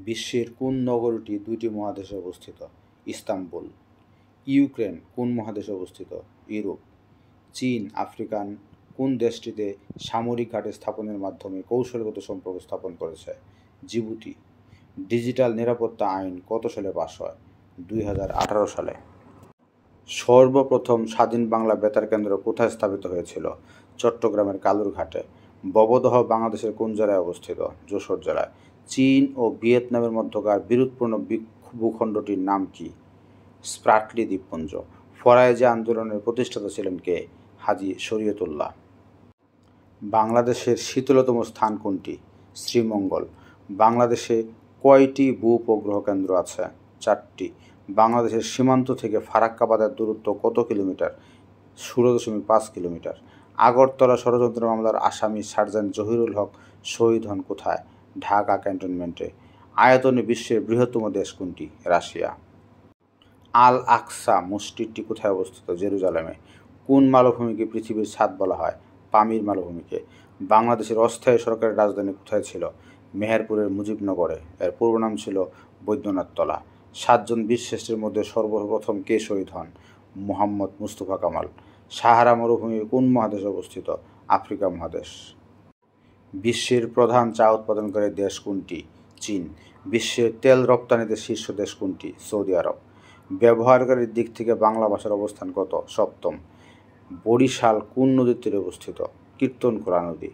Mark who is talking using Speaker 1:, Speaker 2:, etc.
Speaker 1: বিশ্বের কোন নগরীটি দুইটি মহাদেশে অবস্থিত? ইস্তাম্বুল। ইউক্রেন কোন মহাদেশে অবস্থিত? ইউরোপ। চীন আফ্রিকান কোন দেশটিতে সামরিক ঘাঁটি স্থাপনের মাধ্যমে কৌশলগত সম্পর্ক স্থাপন করেছে? জিবুতি। ডিজিটাল নিরাপত্তা আইন কত সালে পাস হয়? 2018 সালে। সর্বপ্রথম স্বাধীন বাংলা বেতার কেন্দ্র কোথায় স্থাপিত হয়েছিল? চট্টগ্রামের কালুরঘাটে। ভবদহ বাংলাদেশের কোন জেলায় অবস্থিত? যশোর জেলায়। চীন ও ভিয়েতনামের মধ্যকার বিরোধপূর্ণ ভূখণ্ডটির নাম কি? স্প্রাটলি দ্বীপপুঞ্জ। ফরায়েজি আন্দোলনের প্রতিষ্ঠাতা ছিলেন কে? হাজী শরীয়তুল্লাহ। বাংলাদেশের শীতলতম স্থান কোনটি? শ্রীমঙ্গল। বাংলাদেশে কয়টি ভূ-উপগ্রহ কেন্দ্র আছে? 4টি। বাংলাদেশের সীমান্ত থেকে ফারাক্কা বাঁধের দূরত্ব কত কিলোমিটার? 16.5 কিলোমিটার। আগরতলা ষড়যন্ত্র মামলার আসামি সার্জেন্ট জহিরুল হক শহীদ হন কোথায়? ঢাকা ক্যান্টনমেন্টে। আয়তনে বিশ্বের বৃহত্তম দেশ কোনটি? রাশিয়া। আল আকসা মসজিদটি কোথায় অবস্থিত? জেরুজালেমে। কোন মালভূমিকে পৃথিবীর ছাদ বলা হয়? পামির মালভূমিকে। বাংলাদেশের অস্থায়ী সরকারের রাজধানী কোথায় ছিল? মেহেরপুরের মুজিবনগরে। এর পূর্ব নাম ছিল বৈদ্যনাথতলা। 7 জন বীরশ্রেষ্ঠের মধ্যে সর্বপ্রথম কে শহীদ হন? মোহাম্মদ মুস্তফা কামাল। সাহারা মরুভূমি কোন মহাদেশে অবস্থিত? আফ্রিকা মহাদেশ। বিশ্বের প্রধান চা উৎপাদনকারী দেশ কোনটি? চীন। বিশ্বের তেল রপ্তানিতে শীর্ষ দেশ কোনটি? সৌদি আরব। ব্যবহারকারীর দিক থেকে বাংলা ভাষার অবস্থান কত? 7ম। বরিশাল কোন নদীর তীরে অবস্থিত? কীর্তনখোলা নদী।